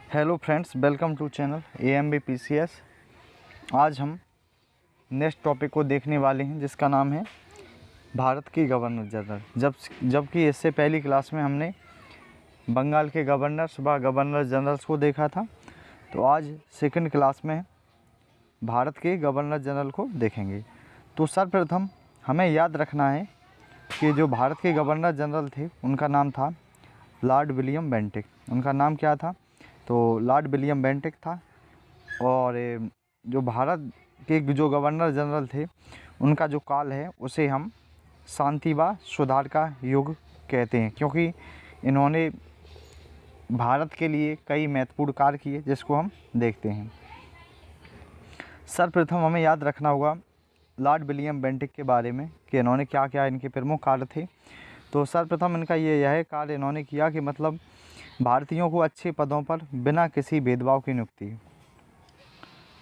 Hello friends, welcome to channel AMBPCS। आज हम next topic को देखने वाले हैं जिसका नाम है भारत की गवर्नर जनरल। जबकि इससे पहली क्लास में हमने बंगाल के गवर्नर्स व गवर्नर जनरल्स को देखा था, तो आज सेकंड क्लास में भारत के गवर्नर जनरल को देखेंगे। तो सर्वप्रथम हमें याद रखना है कि जो भारत के गवर्नर जनरल थे उनका नाम था लॉर्ड विलियम बेंटिक। उनका नाम क्या था? तो लॉर्ड विलियम बेंटिक था। और जो भारत के जो गवर्नर जनरल थे उनका जो काल है उसे हम शांति व सुधार का युग कहते हैं, क्योंकि इन्होंने भारत के लिए कई महत्वपूर्ण कार्य किए जिसको हम देखते हैं। सर्वप्रथम हमें याद रखना होगा लॉर्ड विलियम बेंटिक के बारे में कि इन्होंने क्या क्या इनके प्रमुख कार्य थे। तो सर्वप्रथम इनका यह कार्य इन्होंने किया कि मतलब भारतीयों को अच्छे पदों पर बिना किसी भेदभाव की नियुक्ति।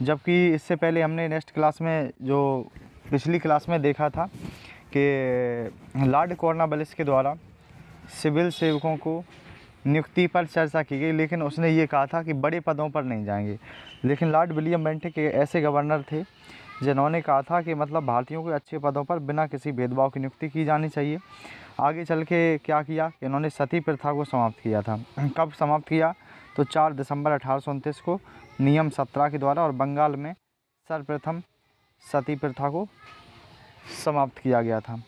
जबकि इससे पहले हमने नेक्स्ट क्लास में जो पिछली क्लास में देखा था कि लॉर्ड कॉर्नवालिस के द्वारा सिविल सेवकों को नियुक्ति पर चर्चा की गई, लेकिन उसने ये कहा था कि बड़े पदों पर नहीं जाएंगे। लेकिन लॉर्ड विलियम बेंटिक ऐसे गवर्नर थे जिन्होंने कहा था कि मतलब भारतीयों के अच्छे पदों पर बिना किसी भेदभाव की नियुक्ति की जानी चाहिए। आगे चल के क्या किया कि इन्होंने सती प्रथा को समाप्त किया था। कब समाप्त किया? तो 4 दिसंबर 1829 को नियम 17 के द्वारा, और बंगाल में सर्वप्रथम सती प्रथा को समाप्त किया गया था।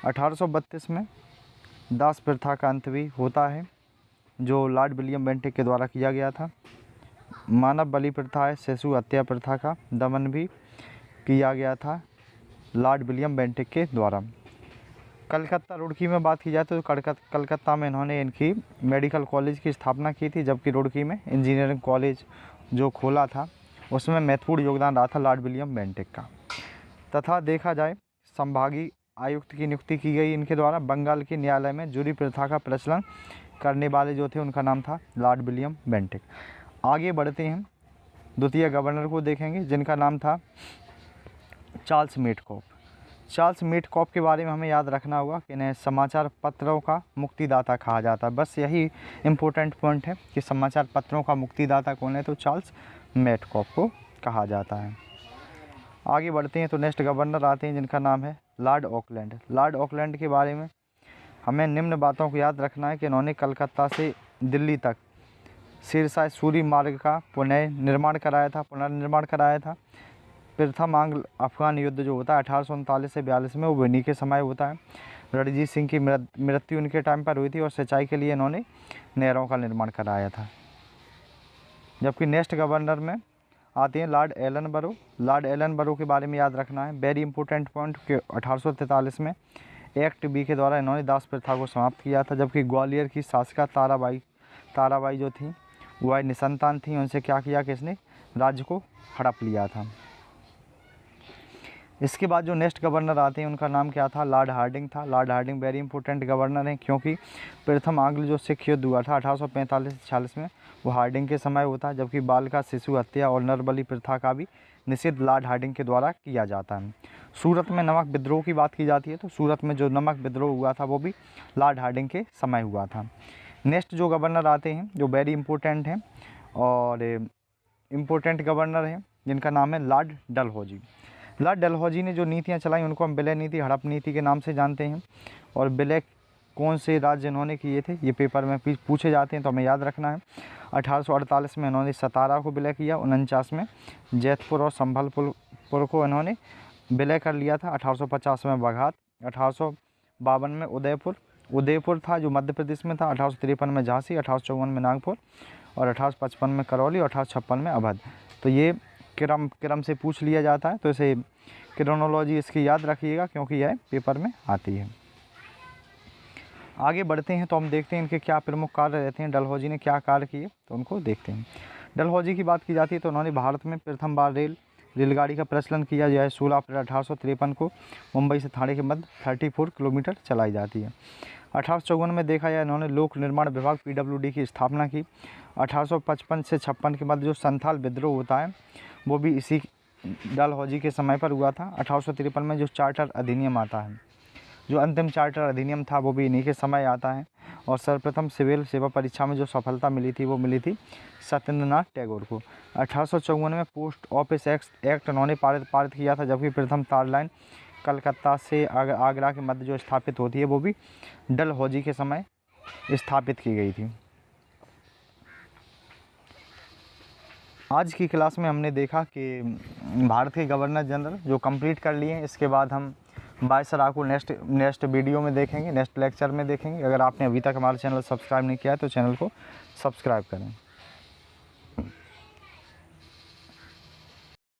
1832 में दास प्रथा का अंत भी होता है जो लॉर्ड विलियम बेंटिक के द्वारा किया गया था। मानव बलि प्रथा है, शिशु हत्या प्रथा का दमन भी किया गया था लॉर्ड विलियम बेंटिक के द्वारा। कलकत्ता रुड़की में बात की जाए तो कलकत्ता में इन्होंने इनकी मेडिकल कॉलेज की स्थापना की थी, जबकि रुड़की में इंजीनियरिंग कॉलेज जो खोला था उसमें महत्वपूर्ण योगदान रहा था लॉर्ड विलियम बेंटिक का। तथा देखा जाए संभागीय आयुक्त की नियुक्ति की गई इनके द्वारा। बंगाल के न्यायालय में जूरी प्रथा का प्रचलन करने वाले जो थे उनका नाम था लॉर्ड विलियम बेंटिक। आगे बढ़ते हैं, द्वितीय गवर्नर को देखेंगे जिनका नाम था चार्ल्स मेटकॉफ। चार्ल्स मेटकॉफ के बारे में हमें याद रखना होगा कि इन्हें समाचार पत्रों का मुक्तिदाता कहा जाता है। बस यही इम्पोर्टेंट पॉइंट है कि समाचार पत्रों का मुक्तिदाता कौन है, तो चार्ल्स मेटकॉफ को कहा जाता है। आगे बढ़ते हैं तो नेक्स्ट गवर्नर आते हैं जिनका नाम है लॉर्ड ऑकलैंड। लॉर्ड ऑकलैंड के बारे में हमें निम्न बातों को याद रखना है कि इन्होंने कलकत्ता से दिल्ली तक सिरसा सूरी मार्ग का पुनर्निर्माण कराया था। प्रथम आंग्ल अफगान युद्ध जो होता है 1839 से 42 में, वो विनी के समय होता है। रणजीत सिंह की मृत्यु उनके टाइम पर हुई थी और सिंचाई के लिए इन्होंने नहरों का निर्माण कराया था। जबकि नेक्स्ट गवर्नर में आते हैं लॉर्ड एलनबरो। लॉर्ड एलनबरो के बारे में याद रखना है, वेरी इंपॉर्टेंट पॉइंट कि 1843 में एक्ट बी के द्वारा इन्होंने दास प्रथा को समाप्त किया था। जबकि ग्वालियर की शासिका ताराबाई जो थी वह निसंतान थी, उनसे क्या किया कि इसने राज्य को हड़प लिया था। इसके बाद जो नेक्स्ट गवर्नर आते हैं उनका नाम क्या था? लॉर्ड हार्डिंग था। Lord Hardinge very important governor हैं, क्योंकि प्रथम आंग्ल जो सिख युद्ध हुआ था 1845-46 में वो हार्डिंग के समय होता है। जबकि बालिका शिशु हत्या और नरबली प्रथा का भी निषेध लॉर्ड हार्डिंग के द्वारा किया जाता है। सूरत में नमक विद्रोह की बात की जाती है, तो सूरत में जो नमक विद्रोह हुआ था वो भी लॉर्ड हार्डिंग के समय हुआ था। नेक्स्ट जो गवर्नर आते हैं जो वेरी इंपॉर्टेंट हैं और इम्पोर्टेंट गवर्नर हैं जिनका नाम है लॉर्ड डलहौजी। लॉर्ड डलहौजी ने जो नीतियाँ चलाई उनको हम विलय नीति, हड़प नीति के नाम से जानते हैं। और विलय कौन से राज्य इन्होंने किए थे ये पेपर में पूछे जाते हैं, तो हमें याद रखना है। 1848 में इन्होंने सतारा को विलय किया, 49 में जैतपुर और संभलपुर को इन्होंने विलय कर लिया था, 1850 में बघात, 1852 में उदयपुर था जो मध्य प्रदेश में था, 1853 में झांसी, 1854 में नागपुर और 1855 में करौली और 1856 में अवध। तो ये क्रम से पूछ लिया जाता है, तो इसे क्रोनोलॉजी इसकी याद रखिएगा क्योंकि यह पेपर में आती है। आगे बढ़ते हैं तो हम देखते हैं इनके क्या प्रमुख कार्य रहते हैं, डलहौजी ने क्या कार्य किए तो उनको देखते हैं। डलहौजी की बात की जाती है तो उन्होंने भारत में प्रथम बार रेलगाड़ी का प्रचलन किया, जो है 16 अप्रैल 1853 को मुंबई से थाने के मध्य 34 किलोमीटर चलाई जाती है। 1854 में देखा जाए इन्होंने लोक निर्माण विभाग PWD की स्थापना की। 1855 से 56 के मध्य जो संथाल विद्रोह होता है वो भी इसी डलहौजी के समय पर हुआ था। 1853 में जो चार्टर अधिनियम आता है जो अंतिम चार्टर अधिनियम था वो भी इन्हीं के समय आता है। और सर्वप्रथम सिविल सेवा परीक्षा में जो सफलता मिली थी वो मिली थी सत्येंद्रनाथ टैगोर को। 1854 में पोस्ट ऑफिस एक्ट उन्होंने पारित किया था, जबकि प्रथम तार लाइन कलकत्ता से आगरा के मध्य जो स्थापित होती है वो भी डलहौजी के समय स्थापित की गई थी। आज की क्लास में हमने देखा कि भारत के गवर्नर जनरल जो कंप्लीट कर लिए हैं। इसके बाद हम वायसराय को नेक्स्ट वीडियो में देखेंगे, नेक्स्ट लेक्चर में देखेंगे। अगर आपने अभी तक हमारा चैनल सब्सक्राइब नहीं किया है तो चैनल को सब्सक्राइब करें।